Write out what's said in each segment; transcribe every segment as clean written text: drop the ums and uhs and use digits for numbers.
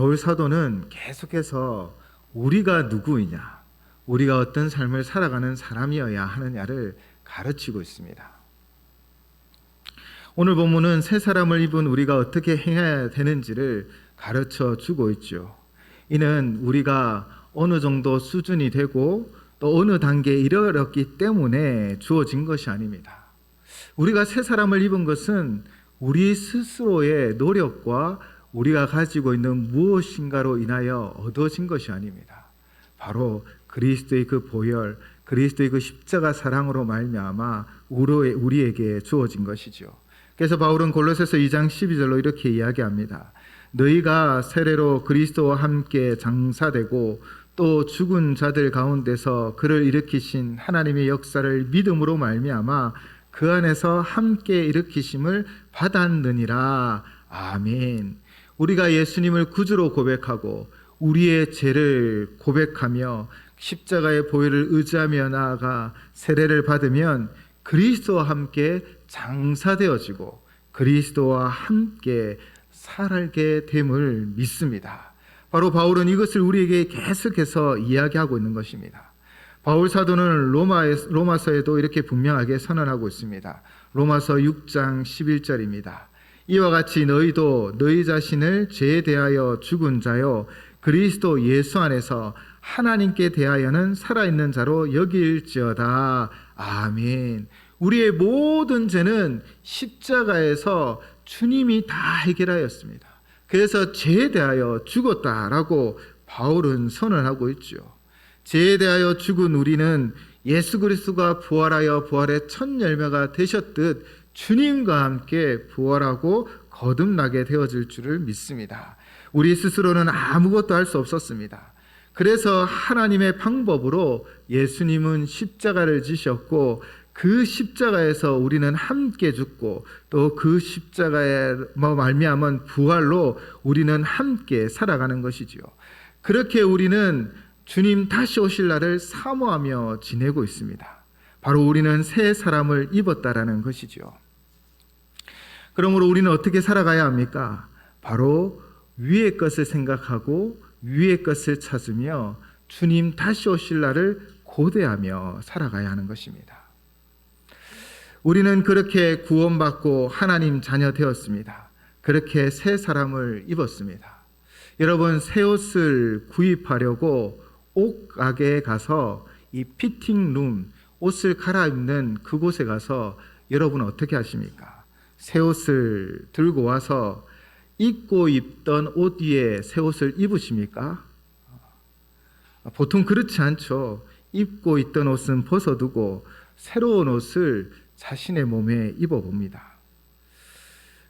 바울 사도는 계속해서 우리가 누구이냐, 우리가 어떤 삶을 살아가는 사람이어야 하느냐를 가르치고 있습니다. 오늘 본문은 새 사람을 입은 우리가 어떻게 행해야 되는지를 가르쳐 주고 있죠. 이는 우리가 어느 정도 수준이 되고 또 어느 단계에 이르렀기 때문에 주어진 것이 아닙니다. 우리가 새 사람을 입은 것은 우리 스스로의 노력과 우리가 가지고 있는 무엇인가로 인하여 얻어진 것이 아닙니다. 바로 그리스도의 그 보혈, 그리스도의 그 십자가 사랑으로 말미암아 우리에게 주어진 것이죠. 그래서 바울은 골로새서 2장 12절로 이렇게 이야기합니다. 너희가 세례로 그리스도와 함께 장사되고 또 죽은 자들 가운데서 그를 일으키신 하나님의 역사를 믿음으로 말미암아 그 안에서 함께 일으키심을 받았느니라. 아멘. 우리가 예수님을 구주로 고백하고 우리의 죄를 고백하며 십자가의 보혈을 의지하며 나아가 세례를 받으면 그리스도와 함께 장사되어지고 그리스도와 함께 살게 됨을 믿습니다. 바로 바울은 이것을 우리에게 계속해서 이야기하고 있는 것입니다. 바울 사도는 로마서에도 이렇게 분명하게 선언하고 있습니다. 로마서 6장 11절입니다. 이와 같이 너희도 너희 자신을 죄에 대하여 죽은 자요 그리스도 예수 안에서 하나님께 대하여는 살아있는 자로 여길지어다. 아멘. 우리의 모든 죄는 십자가에서 주님이 다 해결하였습니다. 그래서 죄에 대하여 죽었다라고 바울은 선언하고 있죠. 죄에 대하여 죽은 우리는 예수 그리스도가 부활하여 부활의 첫 열매가 되셨듯 주님과 함께 부활하고 거듭나게 되어질 줄을 믿습니다. 우리 스스로는 아무것도 할 수 없었습니다. 그래서 하나님의 방법으로 예수님은 십자가를 지셨고 그 십자가에서 우리는 함께 죽고 또 그 십자가에 말미암은 부활로 우리는 함께 살아가는 것이지요. 그렇게 우리는 주님 다시 오실 날을 사모하며 지내고 있습니다. 바로 우리는 새 사람을 입었다라는 것이죠. 그러므로 우리는 어떻게 살아가야 합니까? 바로 위의 것을 생각하고 위의 것을 찾으며 주님 다시 오실 날을 고대하며 살아가야 하는 것입니다. 우리는 그렇게 구원받고 하나님 자녀 되었습니다. 그렇게 새 사람을 입었습니다. 여러분, 새 옷을 구입하려고 옷가게에 가서 이 피팅룸, 옷을 갈아입는 그곳에 가서 여러분 어떻게 하십니까? 새 옷을 들고 와서 입고 입던 옷 위에 새 옷을 입으십니까? 보통 그렇지 않죠. 입고 있던 옷은 벗어두고 새로운 옷을 자신의 몸에 입어봅니다.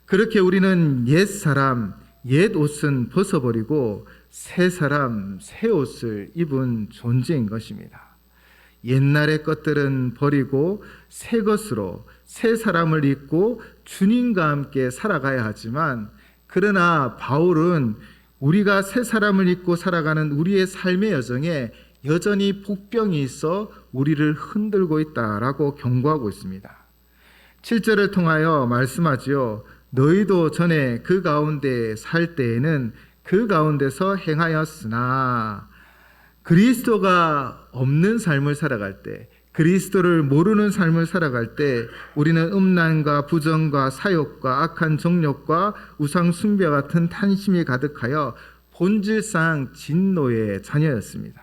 그렇게 우리는 옛 사람, 옛 옷은 벗어버리고 새 사람, 새 옷을 입은 존재인 것입니다. 옛날의 것들은 버리고 새 것으로 새 사람을 입고 주님과 함께 살아가야 하지만 그러나 바울은 우리가 새 사람을 입고 살아가는 우리의 삶의 여정에 여전히 복병이 있어 우리를 흔들고 있다라고 경고하고 있습니다. 7절을 통하여 말씀하지요. 너희도 전에 그 가운데 살 때에는 그 가운데서 행하였으나 그리스도가 없는 삶을 살아갈 때, 그리스도를 모르는 삶을 살아갈 때 우리는 음란과 부정과 사욕과 악한 정욕과 우상 숭배 같은 탐심이 가득하여 본질상 진노의 자녀였습니다.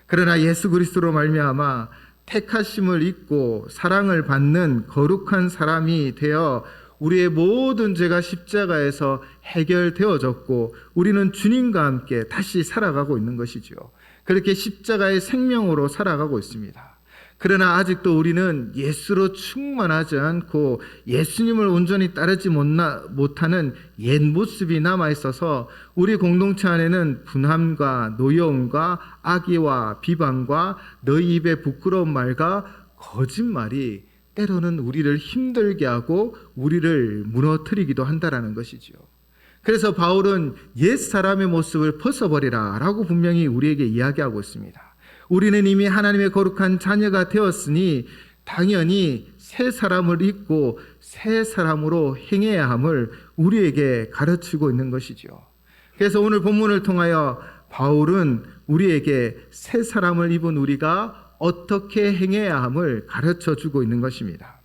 그러나 예수 그리스도로 말미암아 택하심을 입고 사랑을 받는 거룩한 사람이 되어 우리의 모든 죄가 십자가에서 해결되어졌고 우리는 주님과 함께 다시 살아가고 있는 것이죠. 그렇게 십자가의 생명으로 살아가고 있습니다. 그러나 아직도 우리는 예수로 충만하지 않고 예수님을 온전히 따르지 못하는 옛 모습이 남아있어서 우리 공동체 안에는 분함과 노여움과 악의와 비방과 너희 입의 부끄러운 말과 거짓말이 때로는 우리를 힘들게 하고 우리를 무너뜨리기도 한다라는 것이지요. 그래서 바울은 옛 사람의 모습을 벗어버리라 라고 분명히 우리에게 이야기하고 있습니다. 우리는 이미 하나님의 거룩한 자녀가 되었으니 당연히 새 사람을 입고 새 사람으로 행해야 함을 우리에게 가르치고 있는 것이죠. 그래서 오늘 본문을 통하여 바울은 우리에게 새 사람을 입은 우리가 어떻게 행해야 함을 가르쳐 주고 있는 것입니다.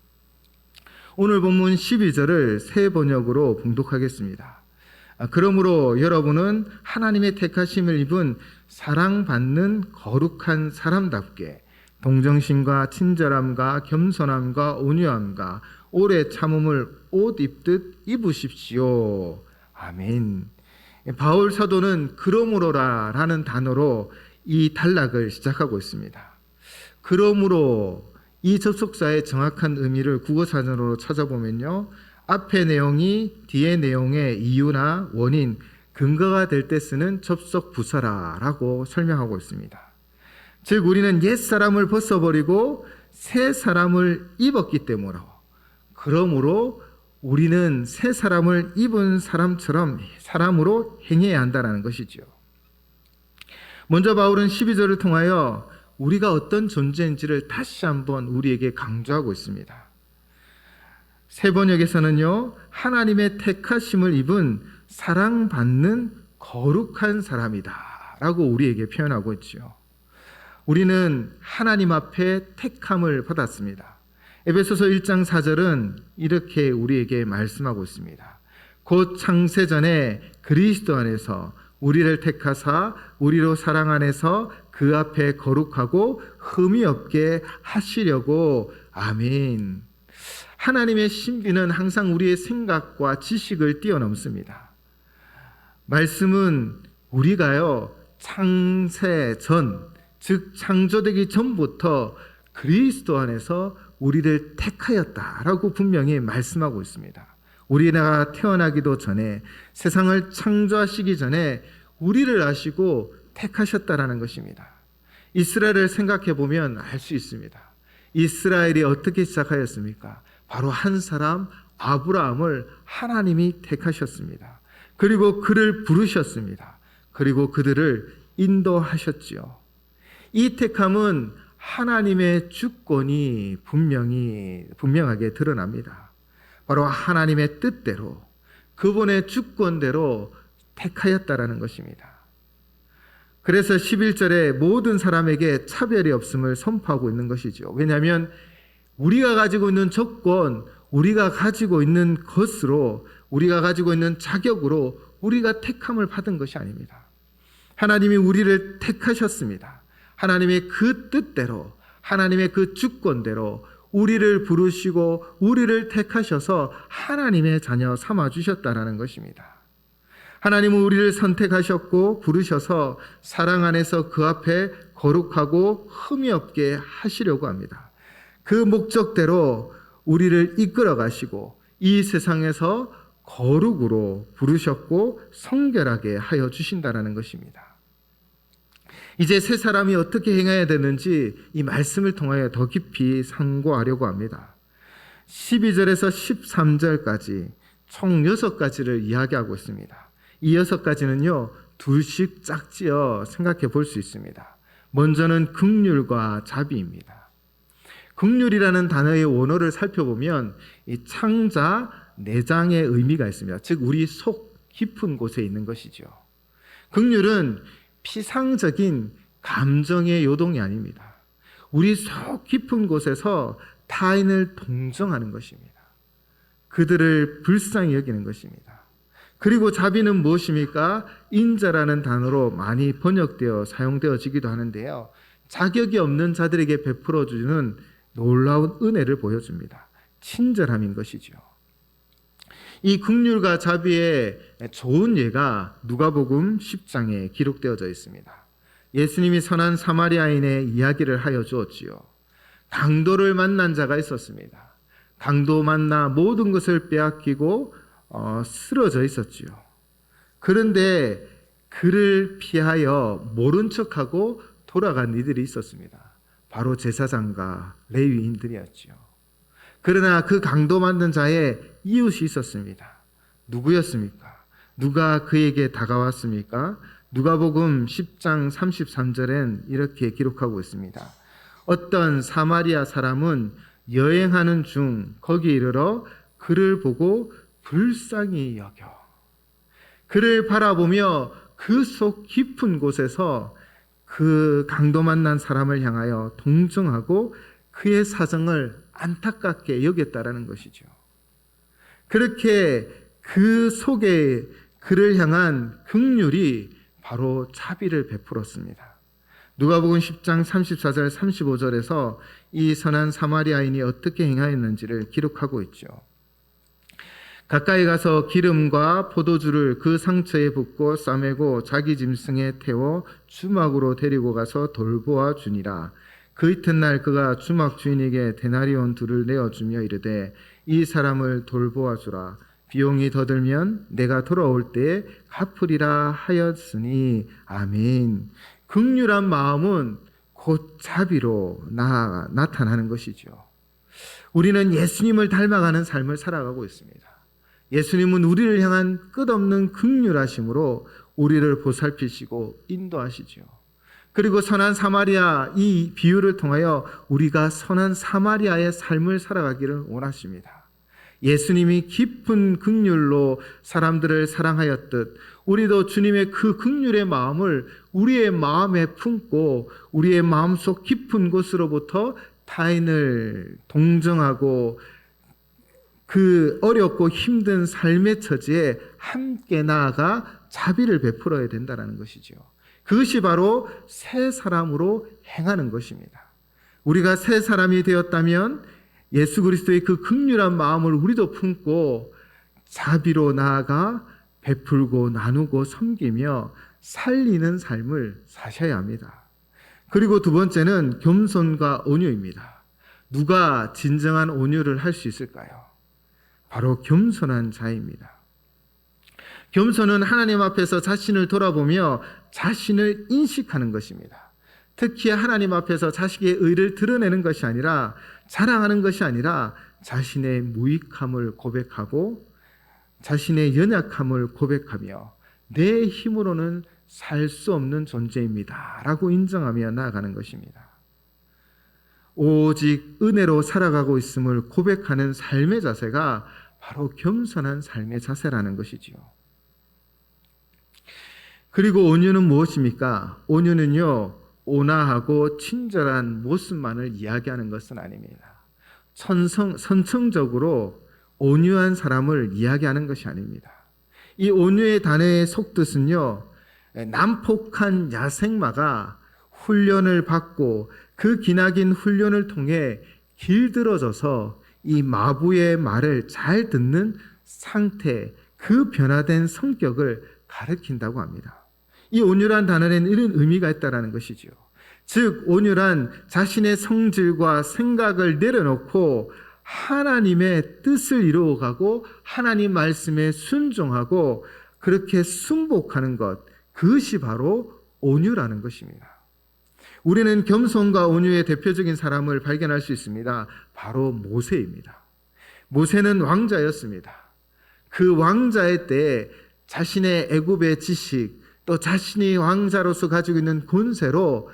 오늘 본문 12절을 새 번역으로 봉독하겠습니다. 그러므로 여러분은 하나님의 택하심을 입은 사랑받는 거룩한 사람답게 동정심과 친절함과 겸손함과 온유함과 오래 참음을 옷 입듯 입으십시오. 아멘. 바울 사도는 그러므로라라는 단어로 이 단락을 시작하고 있습니다. 그러므로 이 접속사의 정확한 의미를 국어사전으로 찾아보면요, 앞의 내용이 뒤의 내용의 이유나 원인, 근거가 될 때 쓰는 접속 부사라라고 설명하고 있습니다. 즉 우리는 옛사람을 벗어버리고 새 사람을 입었기 때문에, 그러므로 우리는 새 사람을 입은 사람으로 행해야 한다는 것이죠. 먼저 바울은 12절을 통하여 우리가 어떤 존재인지를 다시 한번 우리에게 강조하고 있습니다. 새 번역에서는요, 하나님의 택하심을 입은 사랑받는 거룩한 사람이다 라고 우리에게 표현하고 있죠. 우리는 하나님 앞에 택함을 받았습니다. 에베소서 1장 4절은 이렇게 우리에게 말씀하고 있습니다. 곧 창세전에 그리스도 안에서 우리를 택하사 우리로 사랑 안에서 그 앞에 거룩하고 흠이 없게 하시려고. 아멘. 하나님의 신비는 항상 우리의 생각과 지식을 뛰어넘습니다. 말씀은 우리가요, 창세전, 즉 창조되기 전부터 그리스도 안에서 우리를 택하였다라고 분명히 말씀하고 있습니다. 우리가 태어나기도 전에, 세상을 창조하시기 전에 우리를 아시고 택하셨다라는 것입니다. 이스라엘을 생각해 보면 알 수 있습니다. 이스라엘이 어떻게 시작하였습니까? 바로 한 사람 아브라함을 하나님이 택하셨습니다. 그리고 그를 부르셨습니다. 그리고 그들을 인도하셨지요. 이 택함은 하나님의 주권이 분명하게 드러납니다. 바로 하나님의 뜻대로, 그분의 주권대로 택하였다라는 것입니다. 그래서 11절에 모든 사람에게 차별이 없음을 선포하고 있는 것이죠. 왜냐하면 우리가 가지고 있는 조건, 우리가 가지고 있는 것으로, 우리가 가지고 있는 자격으로 우리가 택함을 받은 것이 아닙니다. 하나님이 우리를 택하셨습니다. 하나님의 그 뜻대로, 하나님의 그 주권대로 우리를 부르시고 우리를 택하셔서 하나님의 자녀 삼아주셨다라는 것입니다. 하나님은 우리를 선택하셨고 부르셔서 사랑 안에서 그 앞에 거룩하고 흠이 없게 하시려고 합니다. 그 목적대로 우리를 이끌어 가시고 이 세상에서 거룩으로 부르셨고 성결하게 하여 주신다라는 것입니다. 이제 새 사람이 어떻게 행해야 되는지 이 말씀을 통하여 더 깊이 상고하려고 합니다. 12절에서 13절까지 총 6가지를 이야기하고 있습니다. 이 6가지는요, 둘씩 짝지어 생각해 볼 수 있습니다. 먼저는 긍휼과 자비입니다. 긍휼이라는 단어의 원어를 살펴보면 이 창자 내장의 의미가 있습니다. 즉 우리 속 깊은 곳에 있는 것이죠. 긍휼은 피상적인 감정의 요동이 아닙니다. 우리 속 깊은 곳에서 타인을 동정하는 것입니다. 그들을 불쌍히 여기는 것입니다. 그리고 자비는 무엇입니까? 인자라는 단어로 많이 번역되어 사용되어지기도 하는데요, 자격이 없는 자들에게 베풀어주는 놀라운 은혜를 보여줍니다. 친절함인 것이죠. 이 긍휼과 자비의 좋은 예가 누가복음 10장에 기록되어져 있습니다. 예수님이 선한 사마리아인의 이야기를 하여 주었지요. 강도를 만난 자가 있었습니다. 강도 만나 모든 것을 빼앗기고 쓰러져 있었지요. 그런데 그를 피하여 모른 척하고 돌아간 이들이 있었습니다. 바로 제사장과 레위인들이었지요. 그러나 그 강도 만든 자의 이웃이 있었습니다. 누구였습니까? 누가 그에게 다가왔습니까? 누가복음 10장 33절엔 이렇게 기록하고 있습니다. 어떤 사마리아 사람은 여행하는 중 거기 이르러 그를 보고 불쌍히 여겨. 그를 바라보며 그 속 깊은 곳에서 그 강도 만난 사람을 향하여 동정하고 그의 사정을 안타깝게 여겼다라는 것이죠. 그렇게 그 속에 그를 향한 긍휼이 바로 자비를 베풀었습니다. 누가복음 10장 34절 35절에서 이 선한 사마리아인이 어떻게 행하였는지를 기록하고 있죠. 가까이 가서 기름과 포도주를 그 상처에 붓고 싸매고 자기 짐승에 태워 주막으로 데리고 가서 돌보아 주니라. 그 이튿날 그가 주막 주인에게 데나리온 둘을 내어주며 이르되 이 사람을 돌보아 주라. 비용이 더 들면 내가 돌아올 때에 갚으리라 하였으니 아멘. 긍휼한 마음은 곧 자비로 나타나는 것이죠. 우리는 예수님을 닮아가는 삶을 살아가고 있습니다. 예수님은 우리를 향한 끝없는 긍휼하심으로 우리를 보살피시고 인도하시죠. 그리고 선한 사마리아 이 비유를 통하여 우리가 선한 사마리아의 삶을 살아가기를 원하십니다. 예수님이 깊은 긍휼로 사람들을 사랑하였듯 우리도 주님의 그 긍휼의 마음을 우리의 마음에 품고 우리의 마음속 깊은 곳으로부터 타인을 동정하고 그 어렵고 힘든 삶의 처지에 함께 나아가 자비를 베풀어야 된다는 것이죠. 그것이 바로 새 사람으로 행하는 것입니다. 우리가 새 사람이 되었다면 예수 그리스도의 그 긍휼한 마음을 우리도 품고 자비로 나아가 베풀고 나누고 섬기며 살리는 삶을 사셔야 합니다. 그리고 두 번째는 겸손과 온유입니다. 누가 진정한 온유를 할 수 있을까요? 바로 겸손한 자입니다. 겸손은 하나님 앞에서 자신을 돌아보며 자신을 인식하는 것입니다. 특히 하나님 앞에서 자식의 의를 드러내는 것이 아니라 자랑하는 것이 아니라 자신의 무익함을 고백하고 자신의 연약함을 고백하며 내 힘으로는 살 수 없는 존재입니다 라고 인정하며 나아가는 것입니다. 오직 은혜로 살아가고 있음을 고백하는 삶의 자세가 바로 겸손한 삶의 자세라는 것이지요. 그리고 온유는 무엇입니까? 온유는요, 온화하고 친절한 모습만을 이야기하는 것은 아닙니다. 선천적으로 온유한 사람을 이야기하는 것이 아닙니다. 이 온유의 단어의 속뜻은요, 난폭한 야생마가 훈련을 받고 그 기나긴 훈련을 통해 길들어져서 이 마부의 말을 잘 듣는 상태, 그 변화된 성격을 가리킨다고 합니다. 이 온유란 단어에는 이런 의미가 있다는 것이죠. 즉 온유란 자신의 성질과 생각을 내려놓고 하나님의 뜻을 이루어가고 하나님 말씀에 순종하고 그렇게 순복하는 것, 그것이 바로 온유라는 것입니다. 우리는 겸손과 온유의 대표적인 사람을 발견할 수 있습니다. 바로 모세입니다. 모세는 왕자였습니다. 그 왕자의 때에 자신의 애굽의 지식, 또 자신이 왕자로서 가지고 있는 권세로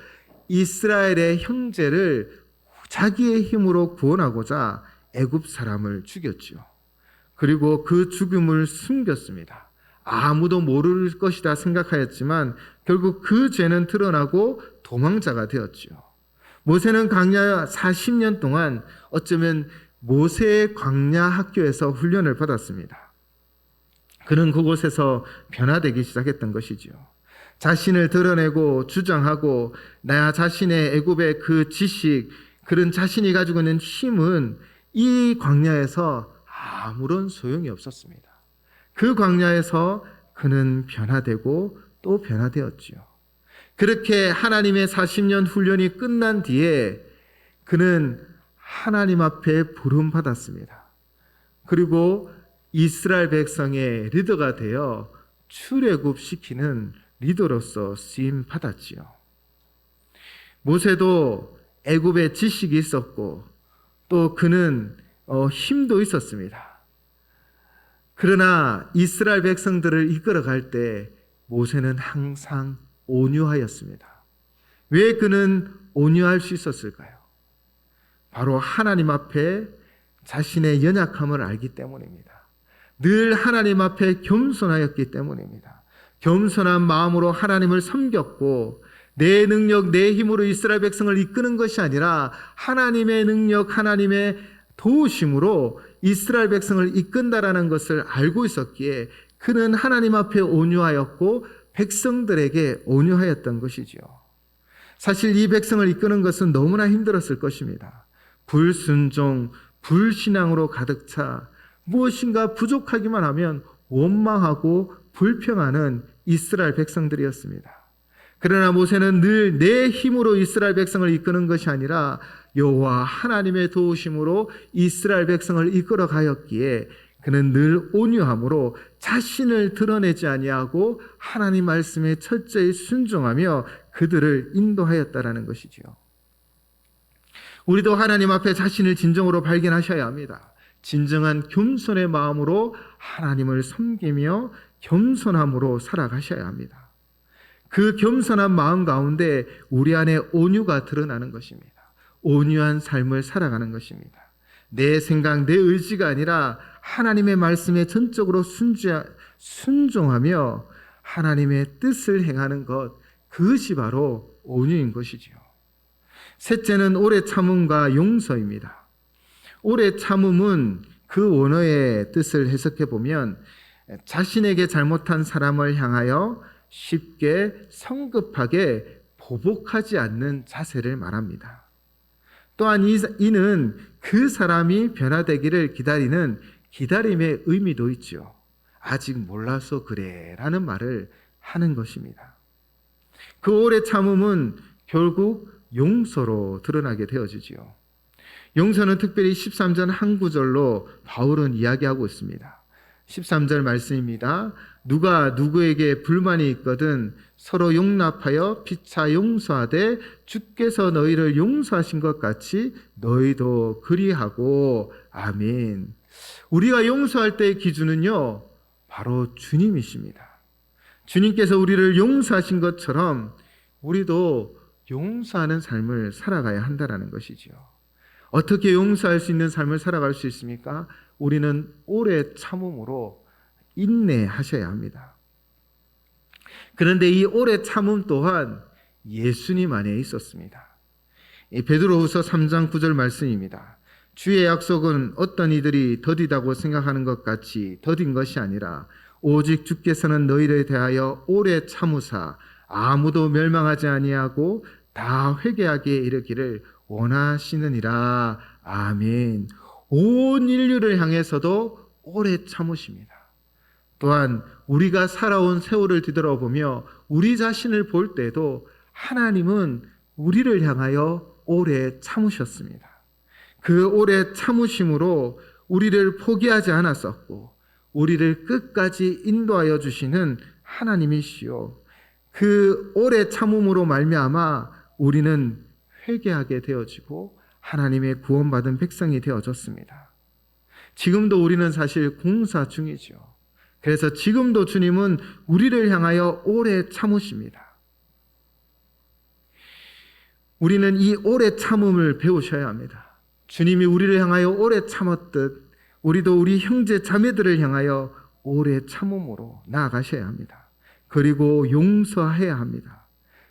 이스라엘의 형제를 자기의 힘으로 구원하고자 애굽 사람을 죽였죠. 그리고 그 죽음을 숨겼습니다. 아무도 모를 것이다 생각하였지만 결국 그 죄는 드러나고 도망자가 되었죠. 모세는 광야 40년 동안 어쩌면 모세의 광야 학교에서 훈련을 받았습니다. 그는 그곳에서 변화되기 시작했던 것이죠. 자신을 드러내고 주장하고 나 자신의 애굽의 그 지식, 그런 자신이 가지고 있는 힘은 이 광야에서 아무런 소용이 없었습니다. 그 광야에서 그는 변화되고 또 변화되었지요. 그렇게 하나님의 40년 훈련이 끝난 뒤에 그는 하나님 앞에 부름받았습니다. 그리고 이스라엘 백성의 리더가 되어 출애굽시키는 리더로서 쓰임 받았지요. 모세도 애굽의 지식이 있었고 또 그는 힘도 있었습니다. 그러나 이스라엘 백성들을 이끌어갈 때 모세는 항상 온유하였습니다. 왜 그는 온유할 수 있었을까요? 바로 하나님 앞에 자신의 연약함을 알기 때문입니다. 늘 하나님 앞에 겸손하였기 때문입니다. 겸손한 마음으로 하나님을 섬겼고 내 능력, 내 힘으로 이스라엘 백성을 이끄는 것이 아니라 하나님의 능력, 하나님의 도우심으로 이스라엘 백성을 이끈다라는 것을 알고 있었기에 그는 하나님 앞에 온유하였고 백성들에게 온유하였던 것이지요. 사실 이 백성을 이끄는 것은 너무나 힘들었을 것입니다. 불순종, 불신앙으로 가득 차 무엇인가 부족하기만 하면 원망하고 불평하는 이스라엘 백성들이었습니다. 그러나 모세는 늘 내 힘으로 이스라엘 백성을 이끄는 것이 아니라 여호와 하나님의 도우심으로 이스라엘 백성을 이끌어 가였기에 그는 늘 온유함으로 자신을 드러내지 아니하고 하나님 말씀에 철저히 순종하며 그들을 인도하였다라는 것이지요. 우리도 하나님 앞에 자신을 진정으로 발견하셔야 합니다. 진정한 겸손의 마음으로 하나님을 섬기며 겸손함으로 살아가셔야 합니다. 그 겸손한 마음 가운데 우리 안에 온유가 드러나는 것입니다. 온유한 삶을 살아가는 것입니다. 내 생각, 내 의지가 아니라 하나님의 말씀에 전적으로 순종하며 하나님의 뜻을 행하는 것, 그것이 바로 온유인 것이지요. 셋째는 오래 참음과 용서입니다. 오래 참음은 그 원어의 뜻을 해석해 보면 자신에게 잘못한 사람을 향하여 쉽게 성급하게 보복하지 않는 자세를 말합니다. 또한 이는 그 사람이 변화되기를 기다리는 기다림의 의미도 있죠. 아직 몰라서 그래 라는 말을 하는 것입니다. 그 오래 참음은 결국 용서로 드러나게 되어지지요. 용서는 특별히 13절 한 구절로 바울은 이야기하고 있습니다. 13절 말씀입니다. 누가 누구에게 불만이 있거든 서로 용납하여 피차 용서하되 주께서 너희를 용서하신 것 같이 너희도 그리하고. 아멘. 우리가 용서할 때의 기준은요, 바로 주님이십니다. 주님께서 우리를 용서하신 것처럼 우리도 용서하는 삶을 살아가야 한다는 것이지요. 어떻게 용서할 수 있는 삶을 살아갈 수 있습니까? 우리는 오래 참음으로 인내하셔야 합니다. 그런데 이 오래 참음 또한 예수님 안에 있었습니다. 베드로후서 3장 9절 말씀입니다. 주의 약속은 어떤 이들이 더디다고 생각하는 것 같이 더딘 것이 아니라 오직 주께서는 너희를 대하여 오래 참으사 아무도 멸망하지 아니하고 다 회개하게 이르기를 원하시느니라. 아멘. 온 인류를 향해서도 오래 참으십니다. 또한 우리가 살아온 세월을 뒤돌아보며 우리 자신을 볼 때도 하나님은 우리를 향하여 오래 참으셨습니다. 그 오래 참으심으로 우리를 포기하지 않았었고 우리를 끝까지 인도하여 주시는 하나님이시요. 그 오래 참음으로 말미암아 우리는 회개하게 되어지고 하나님의 구원받은 백성이 되어졌습니다. 지금도 우리는 사실 공사 중이죠. 그래서 지금도 주님은 우리를 향하여 오래 참으십니다. 우리는 이 오래 참음을 배우셔야 합니다. 주님이 우리를 향하여 오래 참았듯 우리도 우리 형제 자매들을 향하여 오래 참음으로 나아가셔야 합니다. 그리고 용서해야 합니다.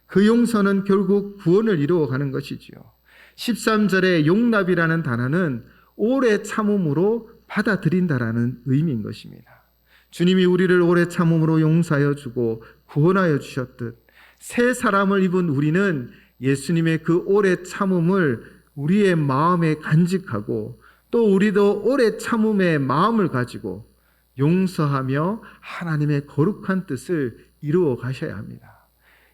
그 용서는 결국 구원을 이루어가는 것이지요. 13절의 용납이라는 단어는 오래 참음으로 받아들인다라는 의미인 것입니다. 주님이 우리를 오래 참음으로 용서하여 주고 구원하여 주셨듯 새 사람을 입은 우리는 예수님의 그 오래 참음을 우리의 마음에 간직하고 또 우리도 오래 참음의 마음을 가지고 용서하며 하나님의 거룩한 뜻을 이루어 가셔야 합니다.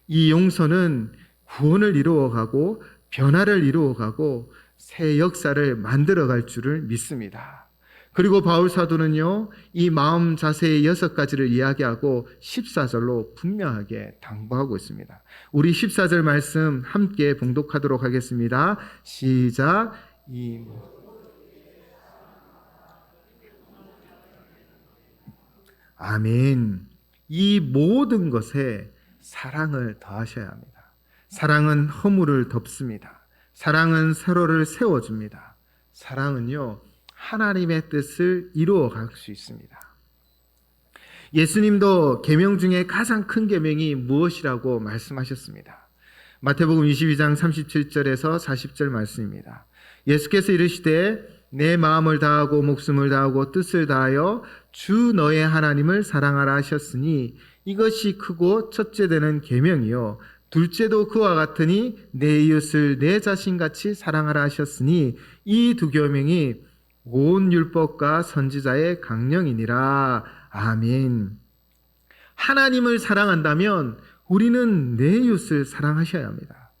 이 용서는 구원을 이루어가고 변화를 이루어가고 새 역사를 만들어갈 줄을 믿습니다. 그리고 바울 사도는요, 이 마음 자세의 6가지를 이야기하고 14절로 분명하게 당부하고 있습니다. 우리 14절 말씀 함께 봉독하도록 하겠습니다. 시작. 아멘. 이 모든 것에 사랑을 더하셔야 합니다. 사랑은 허물을 덮습니다. 사랑은 서로를 세워줍니다. 사랑은요, 하나님의 뜻을 이루어 갈 수 있습니다. 예수님도 계명 중에 가장 큰 계명이 무엇이라고 말씀하셨습니다. 마태복음 22장 37절에서 40절 말씀입니다. 예수께서 이르시되 내 마음을 다하고 목숨을 다하고 뜻을 다하여 주 너의 하나님을 사랑하라 하셨으니 이것이 크고 첫째 되는 계명이요 둘째도 그와 같으니 내 이웃을 내 자신같이 사랑하라 하셨으니 이 두 계명이 온 율법과 선지자의 강령이니라. 아멘. 하나님을 사랑한다면 우리는 내 이웃을 사랑하셔야 합니다.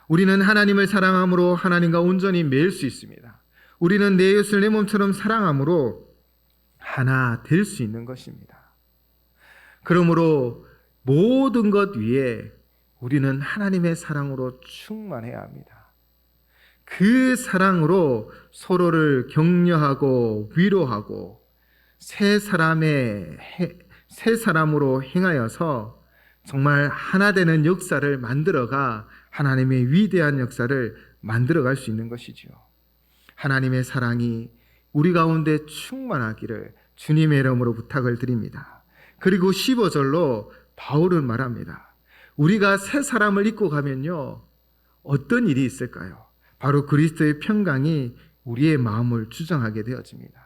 우리는 하나님을 사랑함으로 하나님과 온전히 매일 수 있습니다. 우리는 내 이웃을 내 몸처럼 사랑함으로 하나 될 수 있는 것입니다. 그러므로 모든 것 위에 우리는 하나님의 사랑으로 충만해야 합니다. 그 사랑으로 서로를 격려하고 위로하고 새 사람으로 행하여서 정말 하나 되는 역사를 만들어가 하나님의 위대한 역사를 만들어갈 수 있는 것이지요. 하나님의 사랑이 우리 가운데 충만하기를 주님의 이름으로 부탁을 드립니다. 그리고 15절로 바울은 말합니다. 우리가 새 사람을 입고 가면요 어떤 일이 있을까요? 바로 그리스도의 평강이 우리의 마음을 주장하게 되어집니다.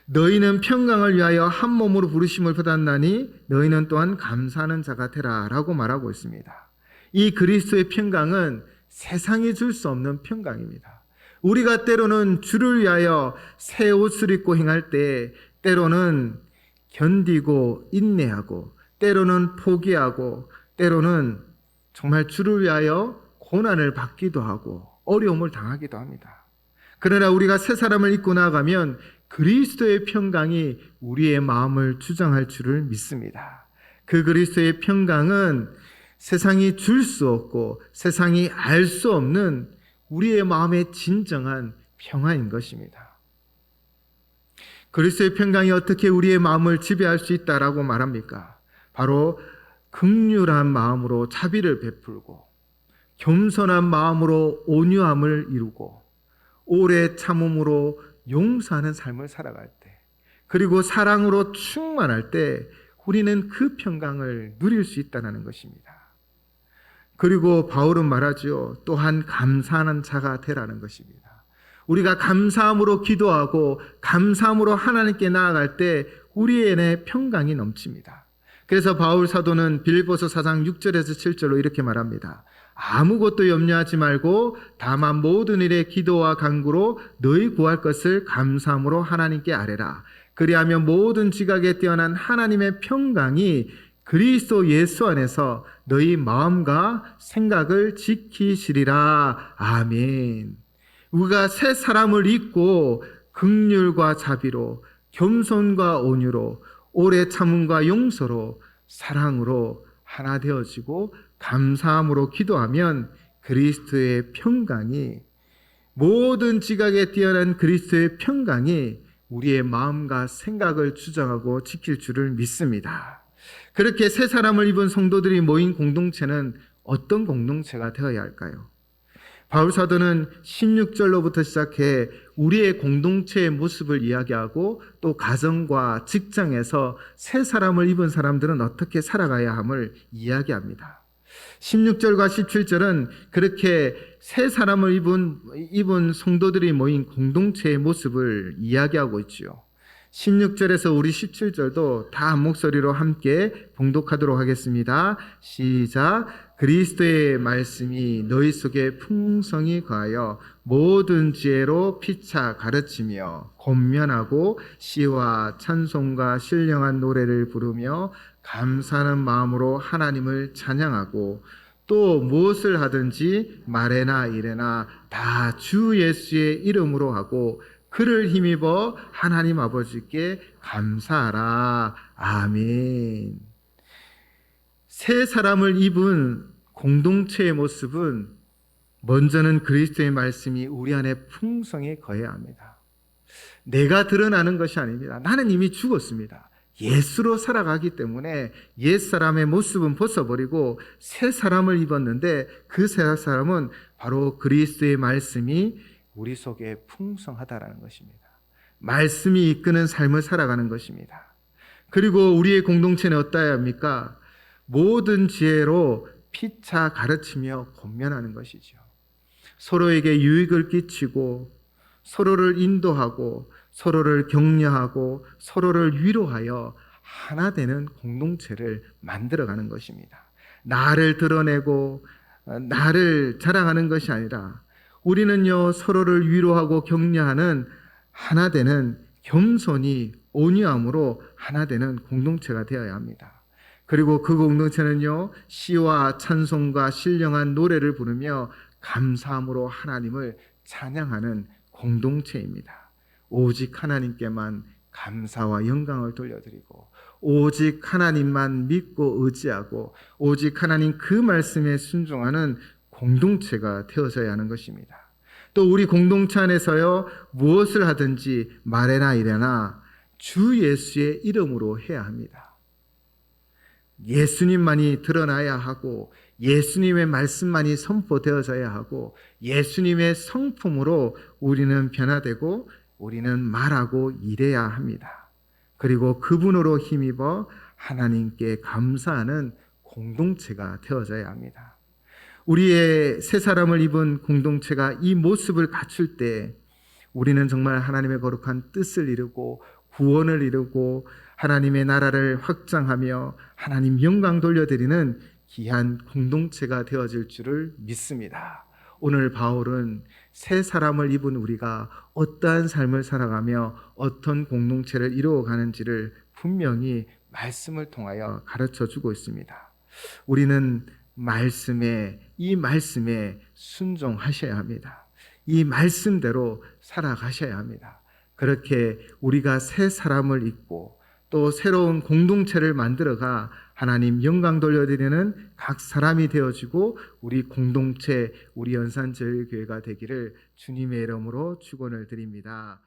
너희는 평강을 위하여 한 몸으로 부르심을 받았나니 너희는 또한 감사하는 자가 되라 라고 말하고 있습니다. 이 그리스도의 평강은 세상이 줄 수 없는 평강입니다. 우리가 때로는 주를 위하여 새 옷을 입고 행할 때 때로는 견디고 인내하고 때로는 포기하고 때로는 정말 주를 위하여 고난을 받기도 하고 어려움을 당하기도 합니다. 그러나 우리가 새 사람을 입고 나아가면 그리스도의 평강이 우리의 마음을 주장할 줄을 믿습니다. 그 그리스도의 평강은 세상이 줄 수 없고 세상이 알 수 없는 우리의 마음의 진정한 평화인 것입니다. 그리스도의 평강이 어떻게 우리의 마음을 지배할 수 있다라고 말합니까? 바로 긍휼한 마음으로 자비를 베풀고 겸손한 마음으로 온유함을 이루고 오래 참음으로 용서하는 삶을 살아갈 때 그리고 사랑으로 충만할 때 우리는 그 평강을 누릴 수 있다는 것입니다. 그리고 바울은 말하죠. 또한 감사하는 자가 되라는 것입니다. 우리가 감사함으로 기도하고 감사함으로 하나님께 나아갈 때 우리의 평강이 넘칩니다. 그래서 바울 사도는 빌립보서 4장 6절에서 7절로 이렇게 말합니다. 아무것도 염려하지 말고 다만 모든 일에 기도와 간구로 너희 구할 것을 감사함으로 하나님께 아뢰라. 그리하면 모든 지각에 뛰어난 하나님의 평강이 그리스도 예수 안에서 너희 마음과 생각을 지키시리라. 아멘. 우리가 새 사람을 입고 긍휼과 자비로 겸손과 온유로 오래 참음과 용서로 사랑으로 하나 되어지고 감사함으로 기도하면 그리스도의 평강이 모든 지각에 뛰어난 그리스도의 평강이 우리의 마음과 생각을 주장하고 지킬 줄을 믿습니다. 그렇게 새 사람을 입은 성도들이 모인 공동체는 어떤 공동체가 되어야 할까요? 바울 사도는 16절로부터 시작해 우리의 공동체의 모습을 이야기하고 또 가정과 직장에서 새 사람을 입은 사람들은 어떻게 살아가야 함을 이야기합니다. 16절과 17절은 그렇게 새 사람을 입은 성도들이 모인 공동체의 모습을 이야기하고 있지요. 16절에서 우리 17절도 다 한 목소리로 함께 봉독하도록 하겠습니다. 시작. 그리스도의 말씀이 너희 속에 풍성히 거하여 모든 지혜로 피차 가르치며 권면하고 시와 찬송과 신령한 노래를 부르며 감사하는 마음으로 하나님을 찬양하고 또 무엇을 하든지 말에나 일에나 다 주 예수의 이름으로 하고 그를 힘입어 하나님 아버지께 감사하라. 아멘. 새 사람을 입은 공동체의 모습은 먼저는 그리스도의 말씀이 우리 안에 풍성히 거해야 합니다. 내가 드러나는 것이 아닙니다. 나는 이미 죽었습니다. 예수로 살아가기 때문에 옛사람의 모습은 벗어버리고 새 사람을 입었는데 그 새 사람은 바로 그리스도의 말씀이 우리 속에 풍성하다라는 것입니다. 말씀이 이끄는 삶을 살아가는 것입니다. 그리고 우리의 공동체는 어떠해야 합니까? 모든 지혜로 피차 가르치며 권면하는 것이죠. 서로에게 유익을 끼치고 서로를 인도하고 서로를 격려하고 서로를 위로하여 하나 되는 공동체를 만들어가는 것입니다. 나를 드러내고 나를 자랑하는 것이 아니라 우리는요, 서로를 위로하고 격려하는 하나 되는 겸손이 온유함으로 하나 되는 공동체가 되어야 합니다. 그리고 그 공동체는요, 시와 찬송과 신령한 노래를 부르며 감사함으로 하나님을 찬양하는 공동체입니다. 오직 하나님께만 감사와 영광을 돌려드리고 오직 하나님만 믿고 의지하고 오직 하나님 그 말씀에 순종하는 공동체가 되어져야 하는 것입니다. 또 우리 공동체 안에서요, 무엇을 하든지 말이나 이래나 주 예수의 이름으로 해야 합니다. 예수님만이 드러나야 하고 예수님의 말씀만이 선포되어져야 하고 예수님의 성품으로 우리는 변화되고 우리는 말하고 일해야 합니다. 그리고 그분으로 힘입어 하나님께 감사하는 공동체가 되어져야 합니다. 우리의 새 사람을 입은 공동체가 이 모습을 갖출 때 우리는 정말 하나님의 거룩한 뜻을 이루고 구원을 이루고 하나님의 나라를 확장하며 하나님 영광 돌려드리는 귀한 공동체가 되어질 줄을 믿습니다. 오늘 바울은 새 사람을 입은 우리가 어떠한 삶을 살아가며 어떤 공동체를 이루어가는지를 분명히 말씀을 통하여 가르쳐 주고 있습니다. 우리는 이 말씀에 순종하셔야 합니다. 이 말씀대로 살아가셔야 합니다. 그렇게 우리가 새 사람을 입고 또 새로운 공동체를 만들어가 하나님 영광 돌려드리는 각 사람이 되어지고 우리 공동체, 우리 연산제일교회가 되기를 주님의 이름으로 축원을 드립니다.